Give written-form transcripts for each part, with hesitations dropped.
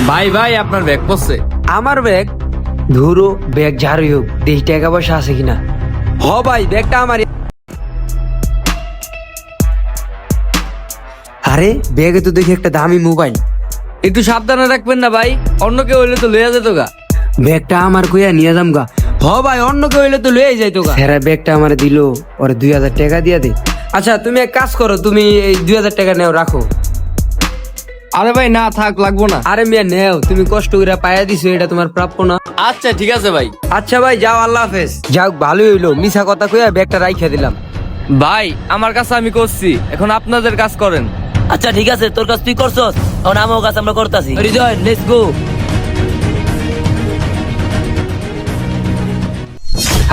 ভাই ভাই আপনার ব্যাগ পড়ছে। আমার ব্যাগ? ধুরো, ব্যাগ ঝাড়ুই হোক, দেখি টাকা পয়সা আছে কিনা। হ ভাই, ব্যাগটা আমার। আরে ব্যাগে তো দেখি একটা দামি মোবাইল। একটু সাবধানে রাখবেন না ভাই, অন্য কেউ হইলে তো লইয়া যেত গা। ব্যাগটা আমার কইয়া নিয়ে যাম গা। হ ভাই, অন্য কেউ হইলে তো লইয়া যাইতো গা। স্যারা ব্যাগটা আমার দিল, ওরে 2000 টাকা দিয়ে দে। আচ্ছা তুমি এক কাজ করো, তুমি এই 2000 টাকা নেও, রাখো। আরে ভাই না থাক, লাগবো না। আরে মিয়া নেও, তুমি কষ্ট করে পায়া দিছো, এটা তোমার প্রাপ্য না। আচ্ছা ঠিক আছে ভাই। আচ্ছা ভাই যাও, আল্লাহ হাফেজ। যাও ভালোই হইলো, মিছা কথা কইয়া ব্যাগটা রাইখা দিলাম। ভাই আমার কাছে আমি করছি, এখন আপনাদের কাজ করেন। আচ্ছা ঠিক আছে, তোর কাজ তুই করছস, এখন আমার কাজ আমরা করতেছি। হৃদয়, লেটস গো।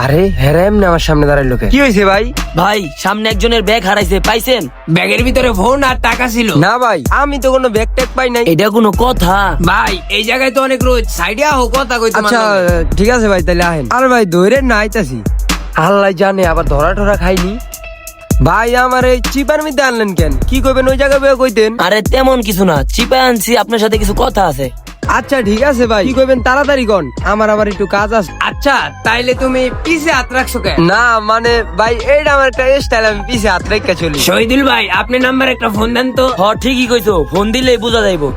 আরে হেরা এমনি আমার সামনে দাঁড়াইলো লোকে, কি হয়েছে ভাই? ভাই সামনে একজনের ব্যাগ হারাইছে, পাইছেন? ব্যাগের ভিতরে ফোন আর টাকা ছিল। না ভাই, আমি তো কোনো ব্যাগ ট্যাগ পাই নাই। এটা কোনো কথা? ভাই এই জায়গায় তো অনেক রোজ সাইডে আহো, কথা কইতে। আচ্ছা ঠিক আছে ভাই, তাহলে আহেন। আরে ভাই ধরে না আইতাছি, আল্লাহ জানে আবার ধরা টরা খাইনি। ভাই আমার এই চিপার মধ্যে আনলেন কেন? কি কইবেন ওই জায়গায় বইয়া কইতেন। আরে তেমন কিছু না, চিপা আনছি, আপনার সাথে কিছু কথা আছে। আচ্ছা ঠিক আছে ভাই, কি কইবেন তাড়াতাড়ি কোন, আমার আবার একটু কাজ আছে। আচ্ছা তাইলে তুমি পিছে হাত রাখছো কেন? না মানে ভাই এইটা আমার একটা স্টাইল, আমি পিছে হাত রেখে চলি। শহীদুল ভাই আপনি নাম্বার একটা ফোন দেন তো। হ ঠিকই কইছো, ফোন দিলেই বোঝা যাইবো।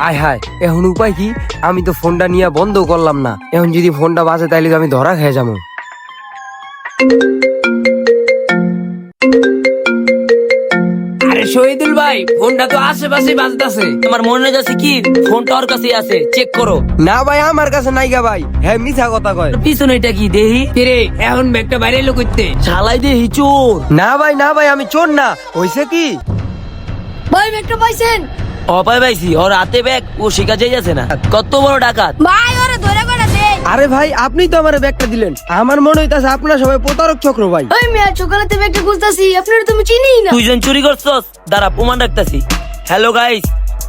আয় হায়, এখন উপায় কি? আমি তো ফোনটা নিয়ে বন্ধ করলাম না, এখন যদি ফোনটা বাজে তাইলে তো আমি ধরা খেয়ে যাবো। আরে শহীদুল ভাই, ফোনটা তো আশেপাশে বাজতাছে। আমার মনে যাচ্ছে কি ফোনটা ওর কাছেই আছে, চেক করো। না ভাই আমার কাছে নাই গা ভাই, হ্যাঁ মিছা কথা কয়। পিছনে এটা কি দেহি? কিরে এখন ব্যাগটা বাইরে এলো করতে? শালাই দেহি চোর। না ভাই আমি চোর না, হইছে কি? ভাই ব্যাগটা পাইছেন? অপায় পাইছি, ওর হাতে ব্যাগ, ও শিখা যাইছে না। কত বড় ডাকাত! ভাই ওরে ধরে করে দে। আরে ভাই আপনি তো আমার ব্যাগটা দিলেন, আমার মনে হইতাছে আপনারা সবাই প্রতারক চক্র ভাই। ওই মিয়া সকালেতে ব্যাগটা খুঁজতাছি, আপনারা তুমি চিনি না। তুই জন চুরি করছস, দাঁড়া প্রমাণ রাখতাছি। হ্যালো গাইস,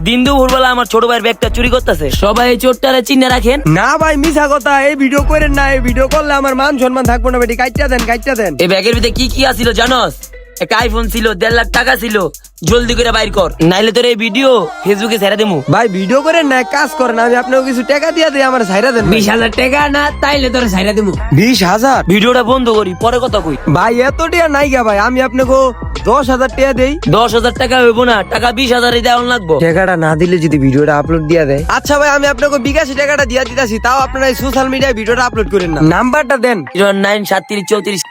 দিন দুপুরবেলা আমার ছোট ভাইয়ের ব্যাগটা চুরি করতেছে, সবাই এই চোরটারে চিনে রাখেন। না ভাই মিছা কথা, এই ভিডিও করেন না, এই ভিডিও করলে আমার মান সম্মান থাকবো না বেটি, কাইটা দেন। এই ব্যাগের ভিতরে কি কি আছিল জানোস? একটা আইফোন ছিল, 1.5 লাখ টাকা ছিল, জলদি করে বাইর কর, নাইলে তোর এই ভিডিও ফেসবুকে ছেড়ে দেবো। ভাই ভিডিও করেন না, এক কাজ করেন, আমি আপনাকে কিছু টাকা দিয়ে দিই, আমার ছাইরা দেন। 20,000 টাকা না তাইলে তোর ছাইরা দিমু। 20,000? ভিডিওটা বন্ধ করি, পরে কথা কই। ভাই এত টাকা নাই গা ভাই, আমি আপনাকে 10,000 টাকা দেই। 10,000 টাকা হইব না, টাকা 20,000 দেওয়া লাগবো। টাকাটা না দিলে যদি ভিডিওটা আপলোড দিয়ে দেয়। আচ্ছা ভাই আমি আপনাকে বিকাশে টাকাটা দিয়ে দিতেছি, তাও আপনারা এই সোশ্যাল মিডিয়ায় ভিডিওটা আপলোড করেন না। নাম্বারটা দেন। 093734।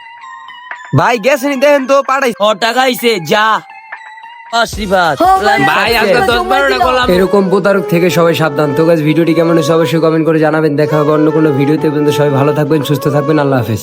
ভাই গেছেনি দেখেন তো, পাঠাই। ও টাকা আইছে, যা আশীর্বাদ। ভাই, আজকে 10-12টা করলাম। এরকম প্রতারক থেকে সবাই সাবধান। তো গাইস ভিডিওটি কেমন হয়েছে অবশ্যই কমেন্ট করে জানাবেন। দেখা হবে অন্য কোনো ভিডিওতে, পর্যন্ত সবাই ভালো থাকবেন, সুস্থ থাকবেন, আল্লাহ হাফেজ।